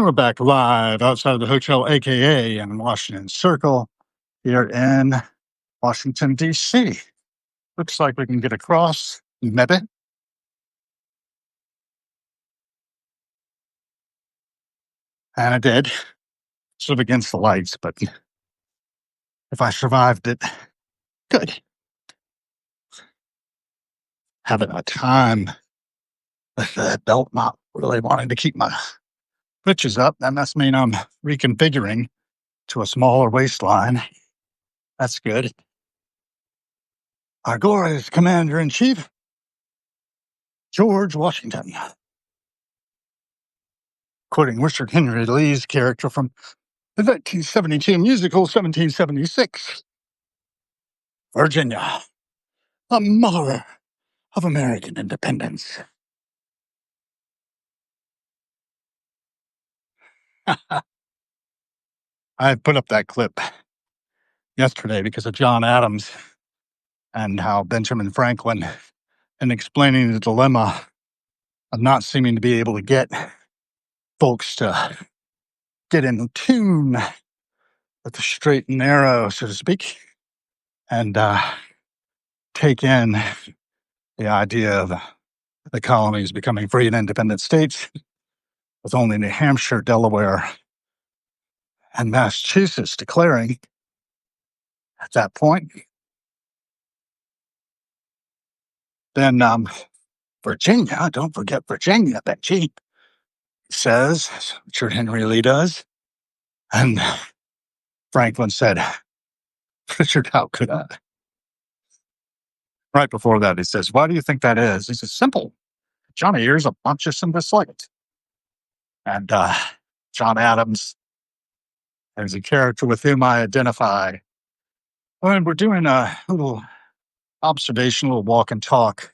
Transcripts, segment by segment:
And we're back live outside of the hotel, AKA in Washington Circle, here in Washington, D.C. Looks like we can get across, maybe. And I did, sort of against the lights, but if I survived it, good. Having a time with the belt not really wanting to keep my britches up. That must mean I'm reconfiguring to a smaller waistline. That's good. Our glorious Commander-in-Chief, George Washington. Quoting Richard Henry Lee's character from the 1972 musical 1776. Virginia, the mother of American independence. I put up that clip yesterday because of John Adams and how Benjamin Franklin, in explaining the dilemma of not seeming to be able to get folks to get in tune with the straight and narrow, so to speak, and take in the idea of the colonies becoming free and independent states, with only New Hampshire, Delaware, and Massachusetts declaring at that point. Then Virginia, don't forget Virginia, Benji, says, Richard Henry Lee does. And Franklin said, Richard, how could I? Right before that, he says, why do you think that is? He says, simple. Johnny here's a bunch of some disliked. And John Adams is a character with whom I identify. And we're doing a little observational walk and talk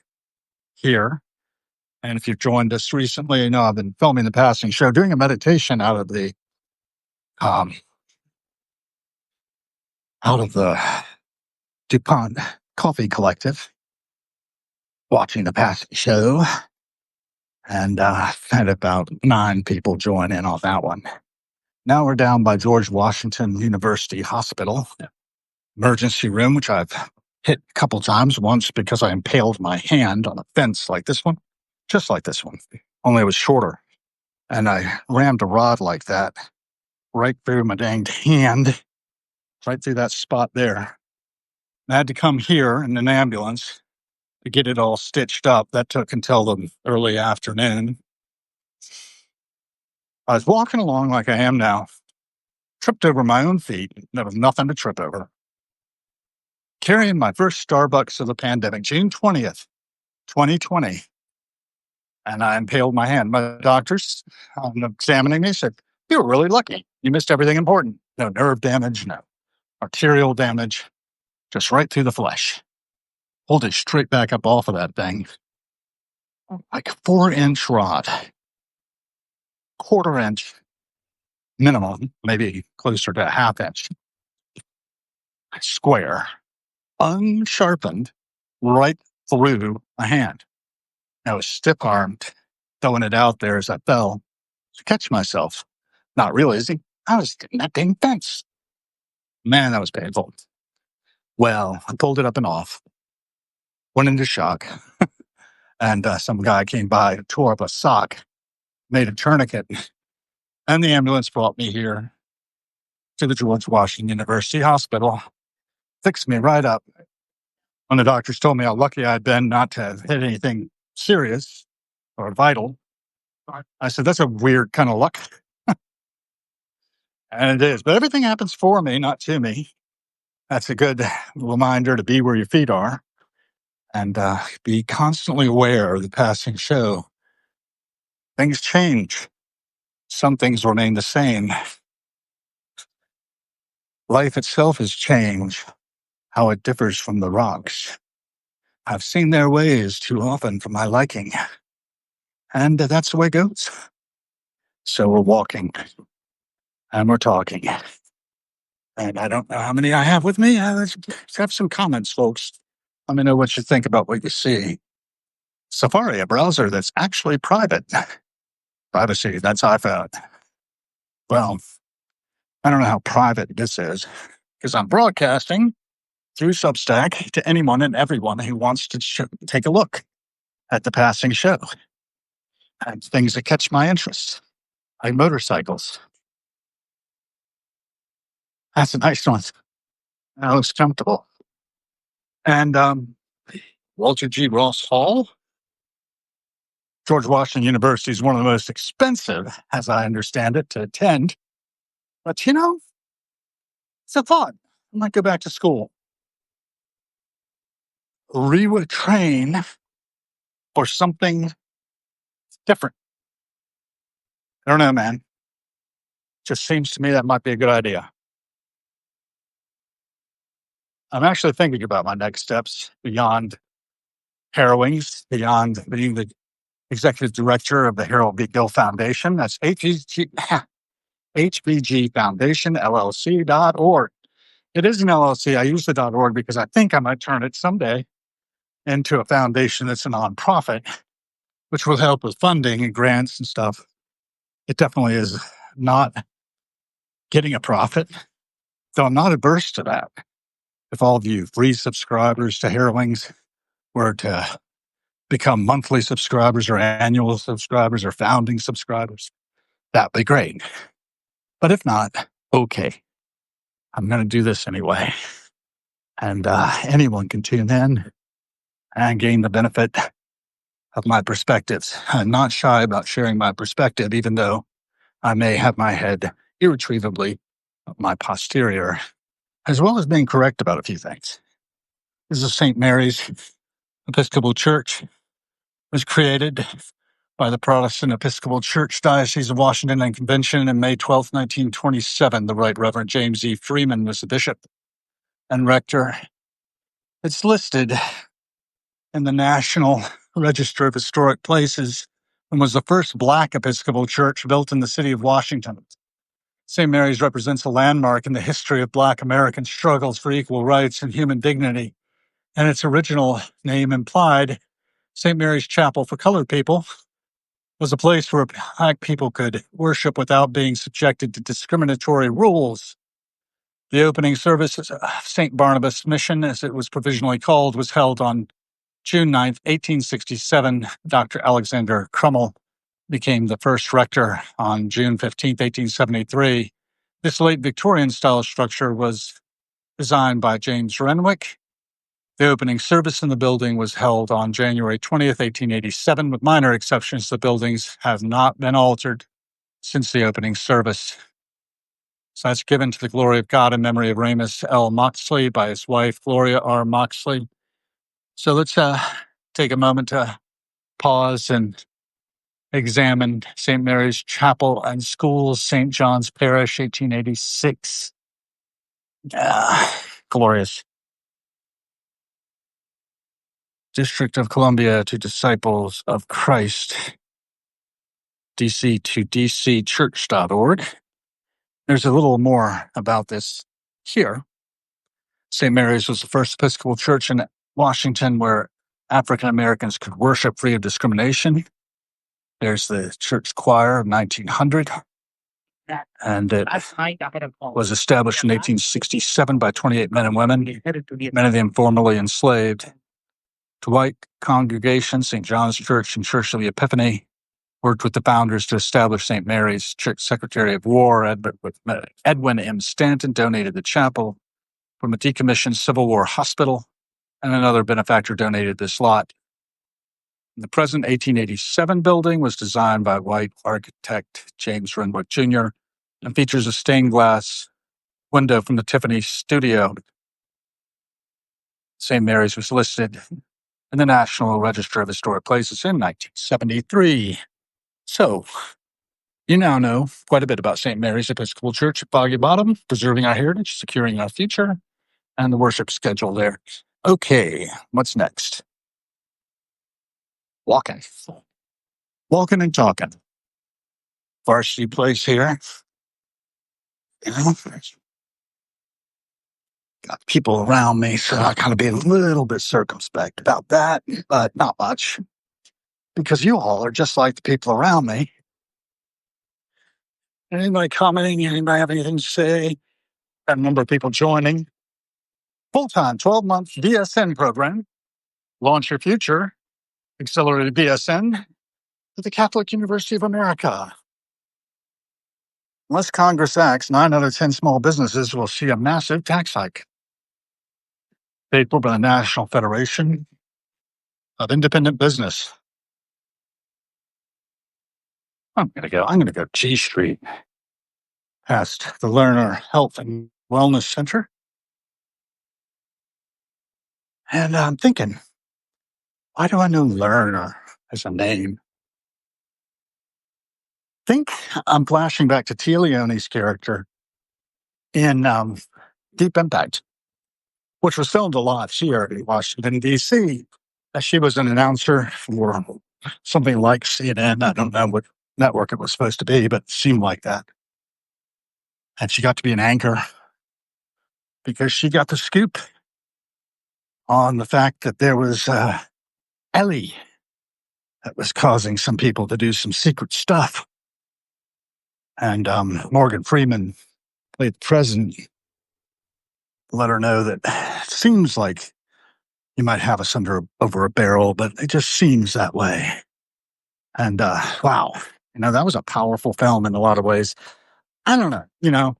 here. And if you've joined us recently, you know I've been filming the passing show, doing a meditation out of the DuPont Coffee Collective, watching the passing show, and had about 9 people join in on that one. Now we're down by George Washington University Hospital emergency room, which I've hit a couple times. Once because I impaled my hand on a fence like this one, just like this one, only it was shorter. And I rammed a rod like that right through my danged hand, right through that spot there. I had to come here in an ambulance to get it all stitched up. That took until the early afternoon. I was walking along like I am now, tripped over my own feet. There was nothing to trip over. Carrying my first Starbucks of the pandemic, June 20th, 2020. And I impaled my hand. My doctors, examining me, said, you were really lucky. You missed everything important. No nerve damage, no arterial damage, just right through the flesh. Pulled it straight back up off of that thing. Like a 4-inch rod. 1/4 inch minimum, maybe closer to a 1/2 inch. Square, unsharpened, right through my hand. I was stiff-armed, throwing it out there as I fell to catch myself, not realizing I was getting that dang fence. Man, that was painful. Well, I pulled it up and off, went into shock, and some guy came by, tore up a sock, made a tourniquet, and the ambulance brought me here to the George Washington University Hospital, fixed me right up. When the doctors told me how lucky I'd been not to have hit anything serious or vital, I said, that's a weird kind of luck. And it is, but everything happens for me, not to me. That's a good reminder to be where your feet are and be constantly aware of the passing show. Things change. Some things remain the same. Life itself has changed, how it differs from the rocks. I've seen their ways too often for my liking. And that's the way it goes. So we're walking and we're talking. And I don't know how many I have with me. Let's have some comments, folks. Let me know what you think about what you see. Safari, a browser that's actually private. Privacy, that's I found. Well, I don't know how private this is because I'm broadcasting through Substack to anyone and everyone who wants to take a look at the passing show and things that catch my interest, like motorcycles. That's a nice one. That looks comfortable. And Walter G. Ross Hall, George Washington University is one of the most expensive, as I understand it, to attend. But it's a thought. I might go back to school. Rewould train for something different. I don't know, man. Just seems to me that might be a good idea. I'm actually thinking about my next steps beyond harrowings, beyond being the executive director of the Harold B. Gill Foundation. That's HBG Foundation, LLC.org. It is an LLC. I use the .org because I think I might turn it someday into a foundation that's a nonprofit, which will help with funding and grants and stuff. It definitely is not getting a profit, though I'm not averse to that. If all of you free subscribers to Harrowings were to become monthly subscribers or annual subscribers or founding subscribers, that'd be great. But if not, okay. I'm going to do this anyway. And anyone can tune in and gain the benefit of my perspectives. I'm not shy about sharing my perspective, even though I may have my head irretrievably up my posterior, as well as being correct about a few things. This is St. Mary's Episcopal Church. It was created by the Protestant Episcopal Church Diocese of Washington and Convention on May 12, 1927. The Right Reverend James E. Freeman was the bishop and rector. It's listed in the National Register of Historic Places and was the first Black Episcopal church built in the city of Washington. St. Mary's represents a landmark in the history of Black American struggles for equal rights and human dignity. And its original name implied St. Mary's Chapel for Colored People was a place where Black people could worship without being subjected to discriminatory rules. The opening service of St. Barnabas Mission, as it was provisionally called, was held on June 9th, 1867. Dr. Alexander Crummell became the first rector on June 15th, 1873. This late Victorian-style structure was designed by James Renwick. The opening service in the building was held on January 20th, 1887. With minor exceptions, the buildings have not been altered since the opening service. So that's given to the glory of God in memory of Ramus L. Moxley by his wife, Gloria R. Moxley. So let's take a moment to pause and examine St. Mary's Chapel and Schools, St. John's Parish, 1886. Glorious. District of Columbia to Disciples of Christ, DC to dcchurch.org. There's a little more about this here. St. Mary's was the first Episcopal church in Washington where African Americans could worship free of discrimination. There's the church choir of 1900. And it was established in 1867 by 28 men and women, many of them formerly enslaved. Dwight Congregation, St. John's Church, and Church of the Epiphany worked with the founders to establish St. Mary's. Church Secretary of War Edwin M. Stanton donated the chapel from a decommissioned Civil War hospital, and another benefactor donated this lot. The present 1887 building was designed by white architect James Renwick Jr. and features a stained glass window from the Tiffany studio. St. Mary's was listed in the National Register of Historic Places in 1973. So, you now know quite a bit about St. Mary's Episcopal Church at Boggy Bottom, preserving our heritage, securing our future, and the worship schedule there. Okay, what's next? Walking and talking. Varsity place here. You know, got people around me, so I gotta be a little bit circumspect about that, but not much. Because you all are just like the people around me. Anybody commenting? Anybody have anything to say? Got a number of people joining. Full-time 12-month BSN program. Launch your future. Accelerated BSN at the Catholic University of America. Unless Congress acts, 9 out of 10 small businesses will see a massive tax hike. Paid for by the National Federation of Independent Business. I'm gonna go G Street past the Lerner Health and Wellness Center. And I'm thinking, why do I know Lerner as a name? Think I'm flashing back to Tia Leone's character in Deep Impact, which was filmed a lot here in Washington, D.C. She was an announcer for something like CNN. I don't know what network it was supposed to be, but it seemed like that. And she got to be an anchor because she got the scoop on the fact that there was Ellie that was causing some people to do some secret stuff. And Morgan Freeman played the president, let her know that it seems like you might have us over a barrel, but it just seems that way. And wow, that was a powerful film in a lot of ways. I don't know,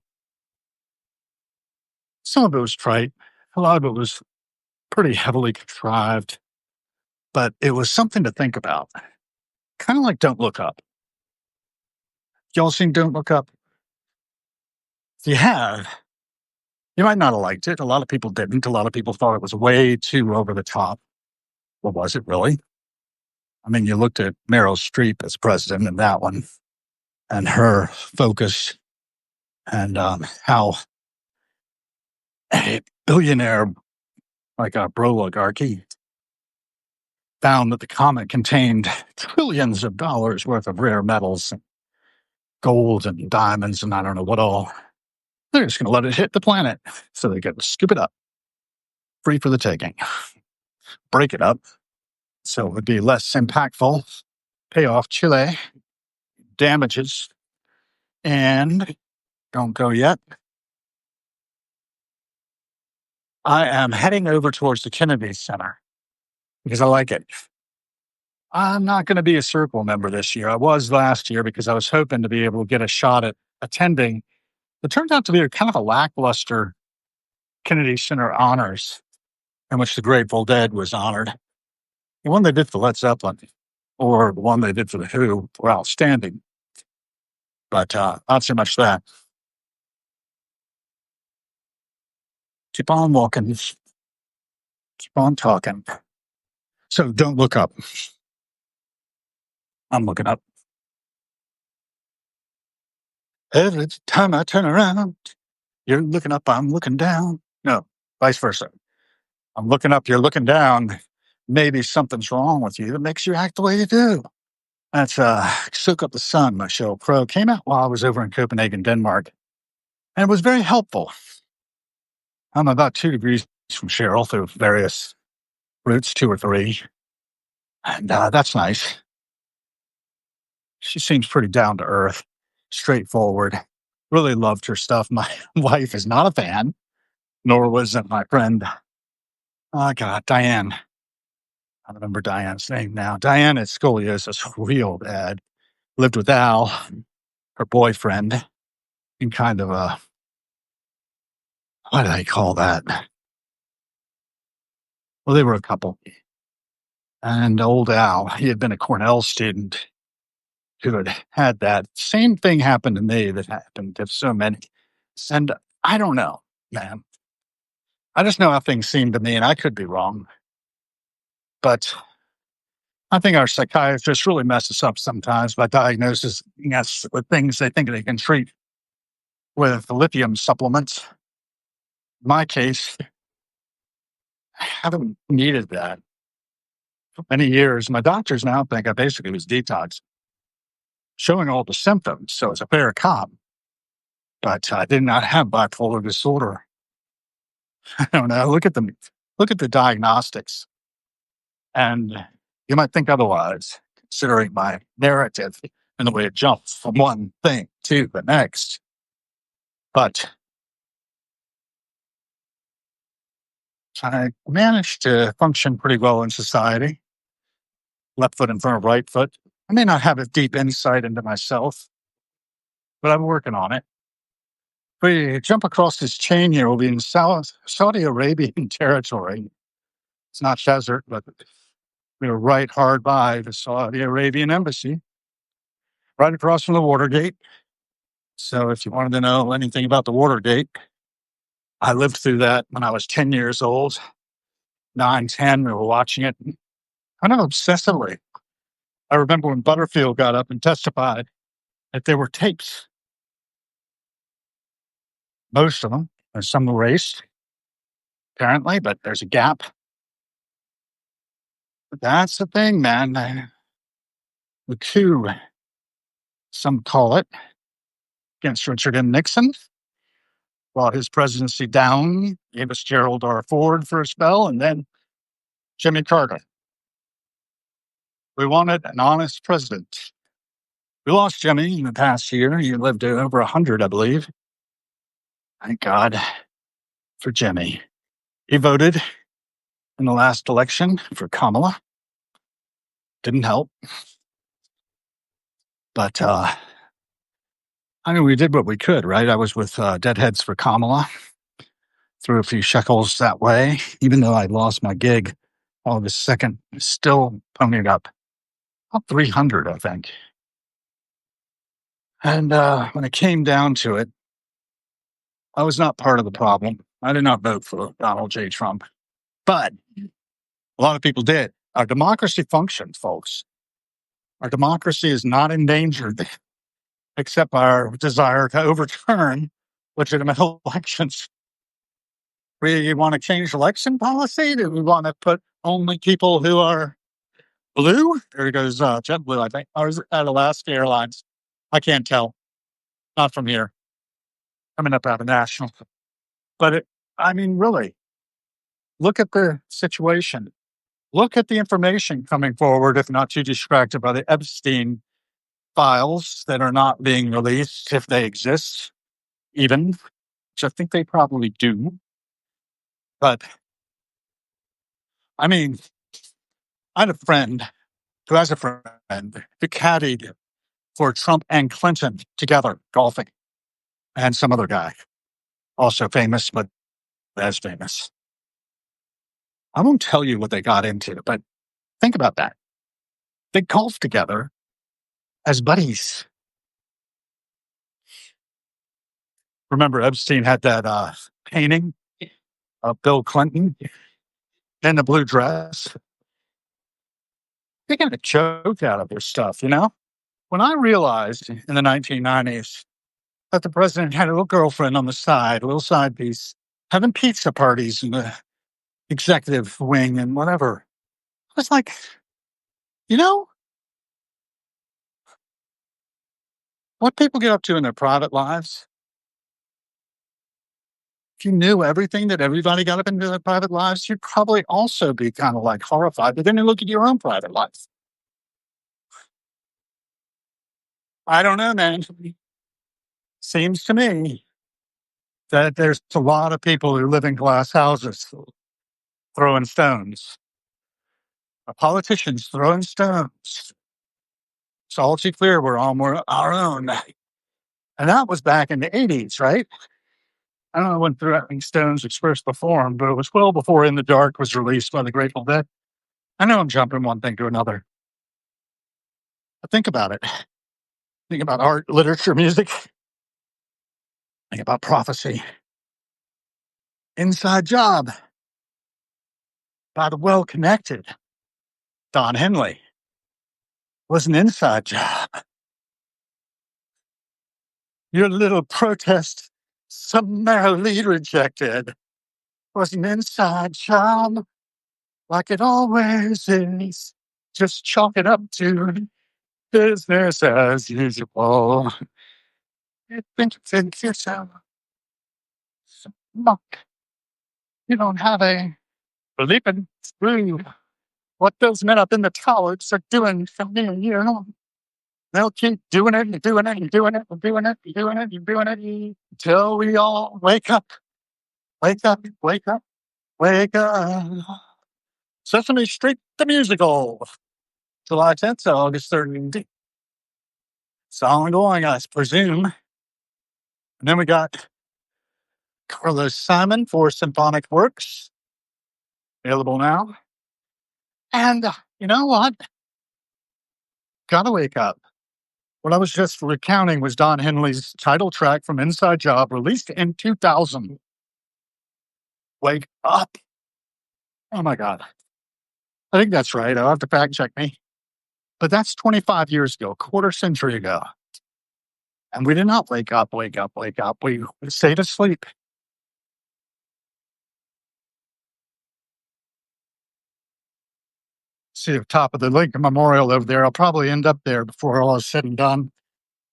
some of it was trite. A lot of it was pretty heavily contrived, but it was something to think about. Kind of like Don't Look Up. Y'all seen Don't Look Up? If you have, you might not have liked it. A lot of people didn't. A lot of people thought it was way too over the top. Well, was it really? I mean, you looked at Meryl Streep as president in that one and her focus and how a billionaire like a oligarchy found that the comet contained trillions of dollars worth of rare metals, and gold and diamonds, and I don't know what all. They're just going to let it hit the planet so they get to scoop it up, free for the taking, break it up so it would be less impactful, pay off Chile, damages, and don't go yet. I am heading over towards the Kennedy Center because I like it. I'm not going to be a Circle member this year. I was last year because I was hoping to be able to get a shot at attending. It turned out to be a kind of a lackluster Kennedy Center honors in which the Grateful Dead was honored. The one they did for Led Zeppelin or the one they did for The Who were outstanding, but not so much that. Keep on walking. Keep on talking. So Don't Look Up. I'm looking up. Every time I turn around, you're looking up, I'm looking down. No, vice versa. I'm looking up, you're looking down. Maybe something's wrong with you that makes you act the way you do. That's Soak Up the Sun, my show. Pro came out while I was over in Copenhagen, Denmark, and it was very helpful. I'm about 2 degrees from Cheryl through various routes, 2 or 3, and that's nice. She seems pretty down to earth, straightforward. Really loved her stuff. My wife is not a fan, nor was my friend. Oh God, Diane. I remember Diane's name now. Diane had scoliosis real bad. Lived with Al, her boyfriend, in kind of a, what do they call that? Well, they were a couple. And old Al, he had been a Cornell student who had that same thing happen to me that happened to so many. And I don't know, man. I just know how things seem to me, and I could be wrong. But I think our psychiatrists really mess us up sometimes by diagnosing us with things they think they can treat with lithium supplements. In my case, I haven't needed that for many years. My doctors now think I basically was detox, showing all the symptoms. So it's a fair cop. But I did not have bipolar disorder. I don't know. Look at the diagnostics. And you might think otherwise, considering my narrative. in the way it jumps from one thing to the next. But I managed to function pretty well in society, left foot in front of right foot. I may not have a deep insight into myself, but I'm working on it. We jump across this chain here. We'll be in Saudi Arabian territory. It's not desert, but we were right hard by the Saudi Arabian embassy, right across from the Watergate. So if you wanted to know anything about the Watergate, I lived through that when I was 10 years old, 9, 10. We were watching it kind of obsessively. I remember when Butterfield got up and testified that there were tapes, most of them. There's some erased, apparently, but there's a gap. But that's the thing, man. The coup, some call it, against Richard M. Nixon, brought his presidency down, gave us Gerald R. Ford for a spell, and then Jimmy Carter. We wanted an honest president. We lost Jimmy in the past year. He lived to over 100, I believe. Thank God for Jimmy. He voted in the last election for Kamala. Didn't help. But, I mean, we did what we could, right? I was with Deadheads for Kamala. Threw a few shekels that way, even though I lost my gig August 2nd, still ponied up about 300, I think. And when it came down to it, I was not part of the problem. I did not vote for Donald J. Trump, but a lot of people did. Our democracy functions, folks. Our democracy is not endangered, except our desire to overturn legitimate elections. We want to change election policy? Do we want to put only people who are blue? There goes JetBlue, I think. Or is it Alaska Airlines? I can't tell. Not from here. Coming up out of national. But I mean, really, look at the situation. Look at the information coming forward, if not too distracted by the Epstein files that are not being released, if they exist, even, which I think they probably do. But I mean, I had a friend who has a friend who caddied for Trump and Clinton together golfing, and some other guy, also famous, but as famous. I won't tell you what they got into, but think about that. They golfed together as buddies. Remember, Epstein had that painting of Bill Clinton in the blue dress. They got a joke out of their stuff, you know? When I realized in the 1990s that the president had a little girlfriend on the side, a little side piece, having pizza parties in the executive wing and whatever, I was like, you know, what people get up to in their private lives, if you knew everything that everybody got up into their private lives, you'd probably also be kind of like horrified. But then you look at your own private life. I don't know, man. Seems to me that there's a lot of people who live in glass houses throwing stones. Politicians throwing stones. It's all too clear we're all more our own. And that was back in the 80s, right? I don't know when Throwing Stones was first performed, but it was well before In the Dark was released by the Grateful Dead. I know I'm jumping one thing to another. But think about it. Think about art, literature, music. Think about prophecy. Inside Job by the well-connected Don Henley was an inside job. Your little protest summarily rejected was an inside job, like it always is. Just chalk it up to business as usual. You think yourself, monk. You don't have a bleeping through what those men up in the towers are doing from near you. They'll keep doing it and doing it and doing it and doing it and doing it and doing it until we all wake up, wake up, wake up, wake up. Sesame Street, the musical, July 10th to August 13th. It's ongoing, I presume. And then we got Carlos Simon for Symphonic Works, available now. And you know what? Gotta wake up. What I was just recounting was Don Henley's title track from Inside Job, released in 2000. Wake up. Oh my God. I think that's right. I'll have to fact check me. But that's 25 years ago, a quarter century ago. And we did not wake up, wake up, wake up. We stayed asleep. See the top of the Lincoln Memorial over there. I'll probably end up there before all is said and done.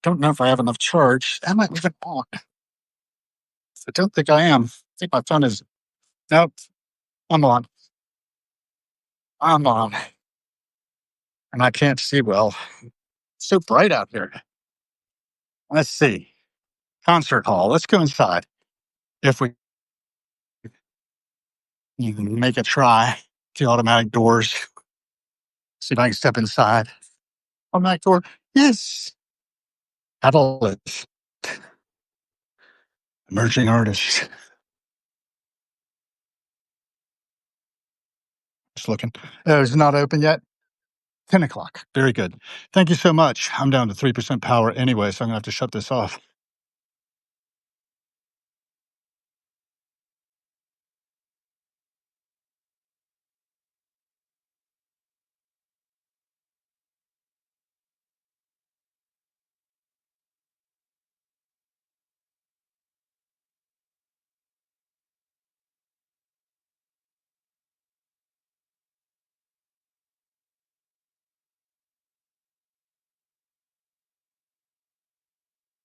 Don't know if I have enough charge. Am I even on? I don't think I am. I think my phone is. Nope. I'm on. I'm on. And I can't see well. It's so bright out here. Let's see. Concert hall. Let's go inside. If we you can make a try. The automatic doors. See if I can step inside. Automatic door. Yes. Adult. Emerging artists. Just looking. Oh, it's not open yet. 10 o'clock. Very good. Thank you so much. I'm down to 3% power anyway, so I'm going to have to shut this off.